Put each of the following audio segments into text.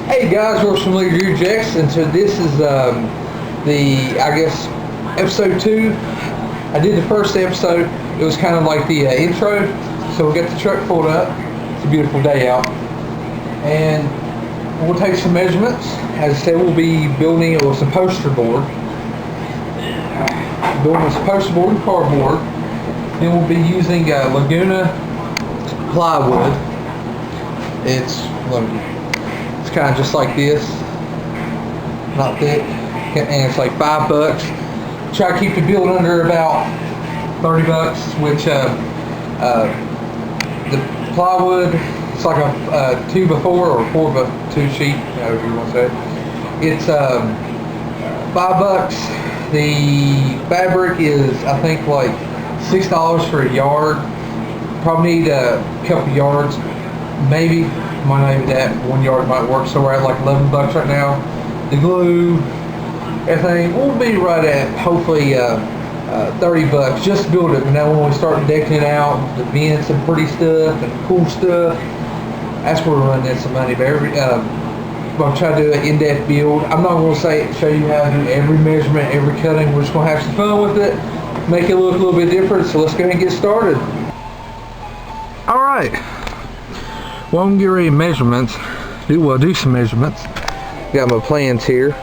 Hey guys, we're from Rejects, and so this is episode 2. I did the first episode. It was kind of like the intro. So we got the truck pulled up. It's a beautiful day out, and we'll take some measurements. As I said, we'll be building it with some poster board. Building some poster board and cardboard. Then we'll be using Laguna plywood. It's kind of just like this, not thick, and it's like $5. Try to keep the build under about $30, which the plywood, it's like a 2x4 or 4x2 sheet, however you want to say it. It's $5. The fabric is, I think, like $6 for a yard. Probably need a couple yards, maybe. Might not even that. 1 yard might work, so we're at like $11 right now. The glue, everything, we'll be right at hopefully $30 just to build it. And now when we start decking it out, the vents and pretty stuff and cool stuff, that's where we're running in some money. But I'm trying to do an in-depth build. I'm not going to show you how to do every measurement, every cutting. We're just going to have some fun with it, make it look a little bit different. So let's go ahead and get started. All right. Well, I'm going to get ready to measurements. Do some measurements. Got my plans here,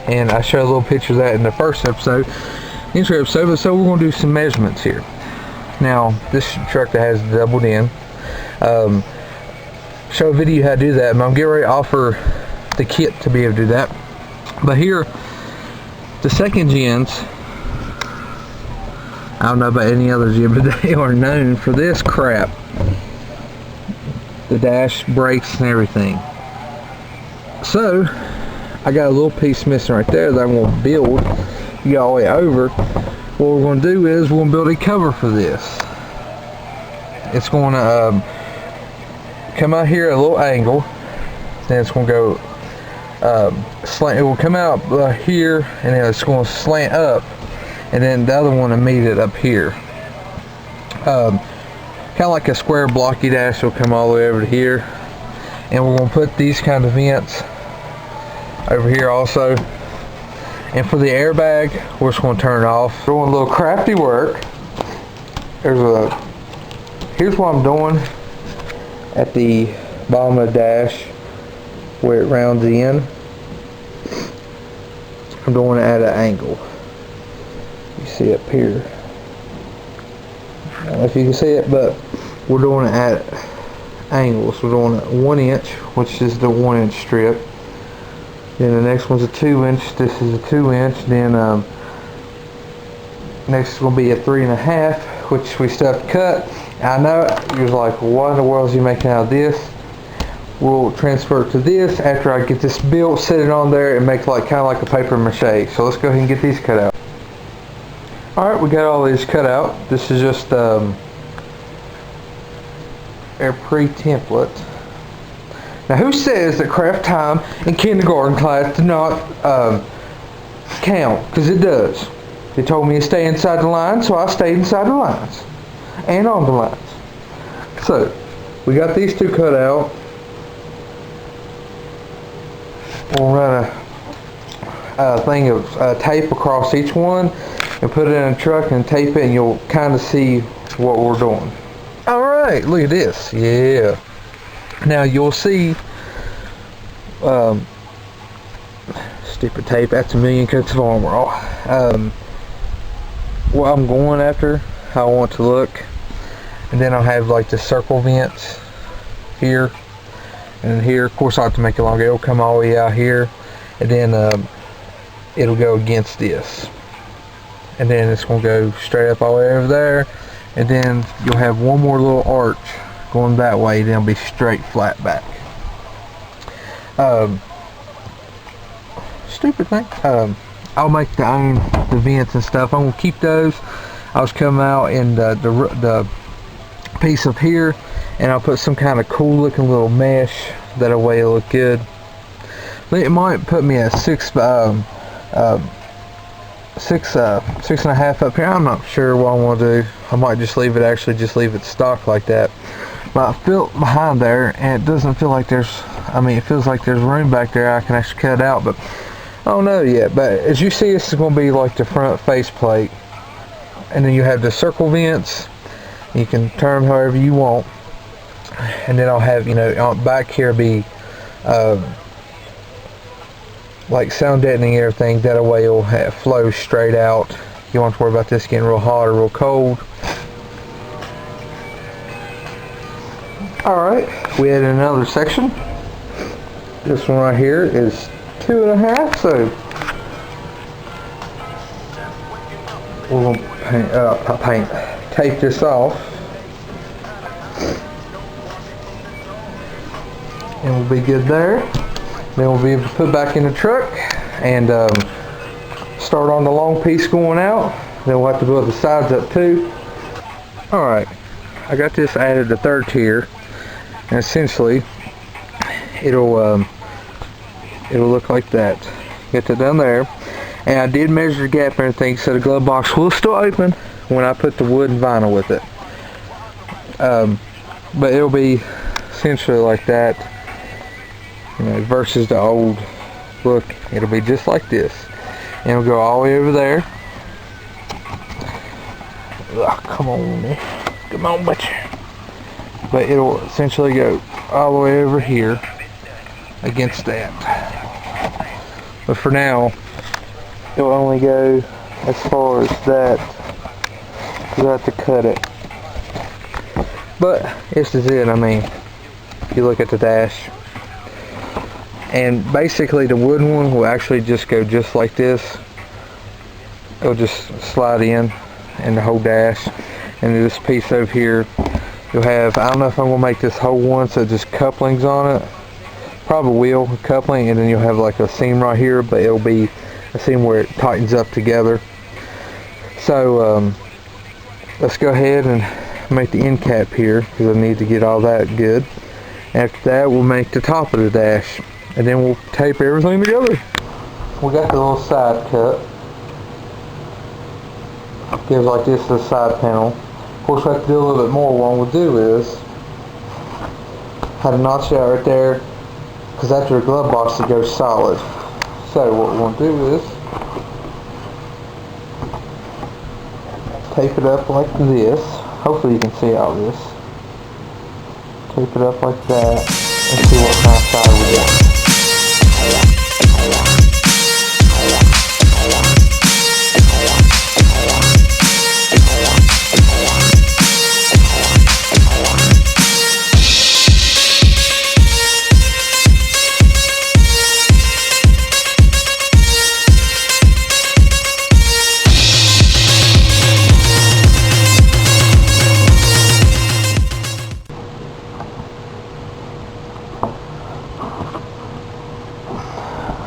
and I showed a little picture of that in the first episode, intro episode. But so we're going to do some measurements here. Now, this truck that has doubled in. Show a video how to do that. And I'm getting ready to offer the kit to be able to do that. But here, the second gens, I don't know about any other gen, but they are known for this crap. The dash, brakes, and everything. So I got a little piece missing right there that I'm going to build. You go all the way over. What we're going to do is we're going to build a cover for this. It's going to come out here at a little angle. Then it's going to go slant. It will come out here, and then it's going to slant up, and then the other one will meet it up here. Kind of like a square blocky dash will come all the way over to here, and we're going to put these kind of vents over here also. And for the airbag, we're just going to turn it off. Doing a little crafty work. Here's what I'm doing at the bottom of the dash where it rounds in. I'm doing it at an angle. You see up here. I don't know if you can see it, but we're doing it at angles. We're doing it 1 inch, which is the 1 inch strip. Then the next one's a 2 inch. This is a 2 inch. Then next is going to be a 3.5, which we still have to cut. I know you're like, what in the world is he making out of this? We'll transfer it to this after I get this built, set it on there, and make it like kind of like a paper mache. So let's go ahead and get these cut out. Alright, we got all these cut out. This is just a pre-template. Now, who says that craft time in kindergarten class did not count? Because it does. They told me to stay inside the lines, so I stayed inside the lines. And on the lines. So, we got these two cut out. We'll run a thing of tape across each one and put it in a truck and tape it, and you'll kind of see what we're doing. Alright, look at this. Yeah. Now you'll see stupid tape, that's a million coats of armor. What I'm going after, how I want to look, and then I'll have like the circle vents here and here. Of course I have to make it longer. It'll come all the way out here, and then it'll go against this. And then it's going to go straight up all the way over there, and then you'll have one more little arch going that way, then it'll be straight flat back. Stupid thing. I'll make the vents and stuff. I'm going to keep those. I'll just come out in the piece up here, and I'll put some kind of cool looking little mesh. That way it'll look good. It might put me at 6.5 up here. I'm not sure what I want to do. I might just leave it stock like that. But I feel behind there, and it doesn't feel like there's I mean, it feels like there's room back there I can actually cut out, but I don't know yet. But as you see, this is going to be like the front faceplate, and then you have the circle vents. You can turn them however you want, and then I'll have, you know, back here be like sound deadening everything. That way it'll flow straight out. You don't have to worry about this getting real hot or real cold. Alright, we added another section. This one right here is 2.5, so we're going to tape this off, and we'll be good there. Then we'll be able to put back in the truck and start on the long piece going out. Then we'll have to build the sides up too. Alright, I got this added to third tier, and essentially it'll look like that. Get that down there, and I did measure the gap and everything, so the glove box will still open when I put the wood and vinyl with it. But it'll be essentially like that, you know, versus the old look. It'll be just like this, and it'll go all the way over there. Ugh, come on, butcher. But it'll essentially go all the way over here against that. But for now, it'll only go as far as that. You'll have to cut it. But this is it. I mean, if you look at the dash, and basically the wooden one will actually just go just like this. It'll just slide in the whole dash, and this piece over here, you'll have, I don't know if I'm gonna make this whole one so just couplings on it. Probably will, coupling, and then you'll have like a seam right here, but it'll be a seam where it tightens up together. So let's go ahead and make the end cap here, because I need to get all that good. After that, we'll make the top of the dash, and then we'll tape everything together. We got the little side cut. Gives like this to the side panel. Of course, we have to do a little bit more. What we'll do is have a notch out right there, because after the glove box it goes solid. So what we want to do is tape it up like this. Hopefully you can see all this. Tape it up like that and see what kind of side we got.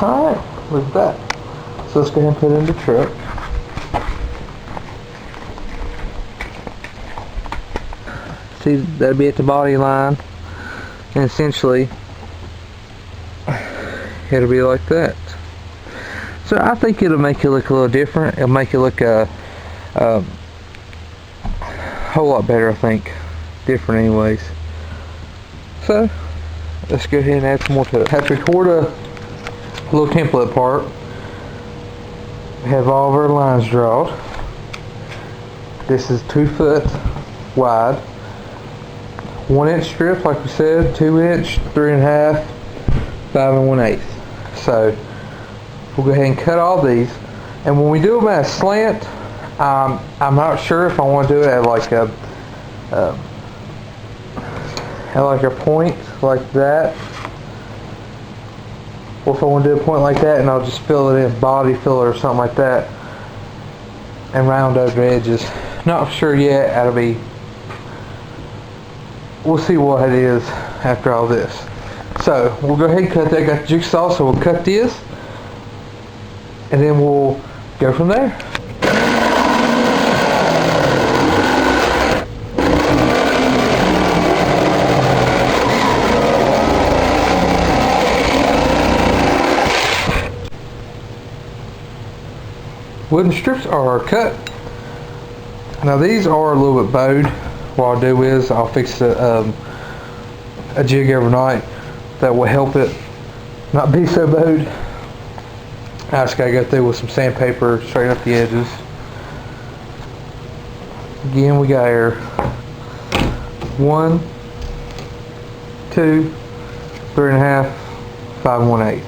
Alright, look at that. So let's go ahead and put it in the truck. See, that'll be at the body line, and essentially it'll be like that. So I think it'll make it look a little different. It'll make it look a whole lot better, I think. Different anyways. So let's go ahead and add some more to it. Have to record a little template part. We have all of our lines drawn. This is 2 foot wide, 1 inch strips like we said, 2 inch, 3.5, 5 1/8. So we'll go ahead and cut all these, and when we do them at a slant, I'm not sure if I want to do it at like a point like that, or if I want to do a point like that and I'll just fill it in body filler or something like that and round over the edges. Not sure yet. That'll be, we'll see what it is after all this. So we'll go ahead and cut that. Got the jigsaw, so we'll cut this and then we'll go from there. Wooden strips are cut. Now these are a little bit bowed. What I'll do is I'll fix a jig overnight. that will help it not be so bowed. I just gotta go through with some sandpaper, straighten up the edges. Again, we got our 1, 2, 3.5, 5 1/8.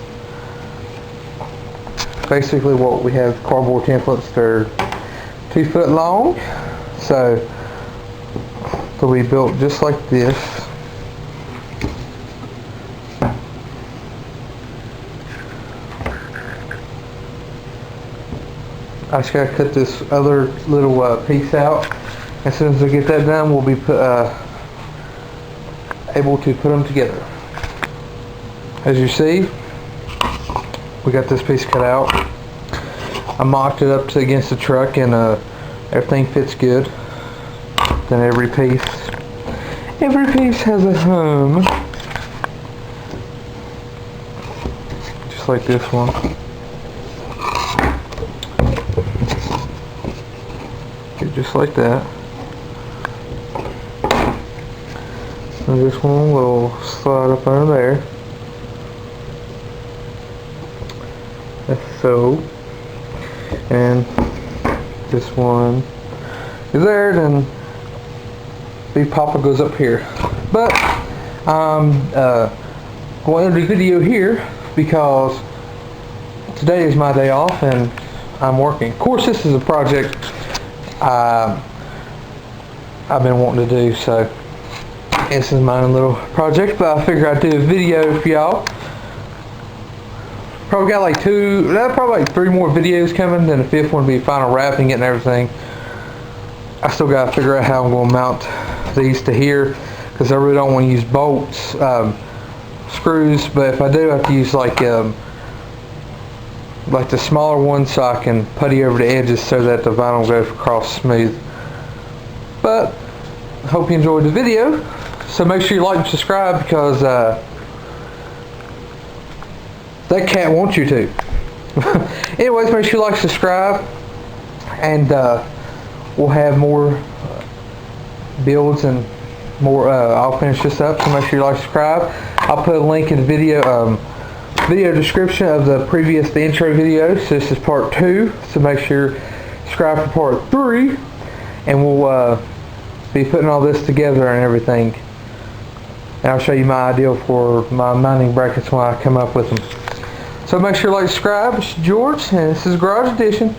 Basically, what we have cardboard templates. They're 2 foot long, so they'll be built just like this. I just gotta cut this other little piece out. As soon as I get that done, we'll be able to put them together. As you see, we got this piece cut out. I mocked it up to against the truck, and everything fits good. Then every piece has a home, just like this one. Just like that. And this one will slide up under there. That's so. And this one is there, then the popper goes up here. But I'm going to do the video here because today is my day off and I'm working. Of course, this is a project I've been wanting to do, so this is my own little project, but I figured I'd do a video for y'all. Probably got like probably like 3 more videos coming, then the 5th one will be final wrapping it and everything. I still got to figure out how I'm going to mount these to here, because I really don't want to use bolts, screws, but if I do, I have to use like the smaller ones so I can putty over the edges so that the vinyl goes across smooth. But I hope you enjoyed the video. So make sure you like and subscribe, because that cat wants you to. Anyways, make sure you like and subscribe, and we'll have more builds and more. I'll finish this up, so make sure you like and subscribe. I'll put a link in the video description of the intro video. So this is part 2, so make sure you subscribe for part 3, and we'll be putting all this together and everything, and I'll show you my idea for my mounting brackets when I come up with them. So make sure you like, subscribe. It's George, and this is Garage Edition.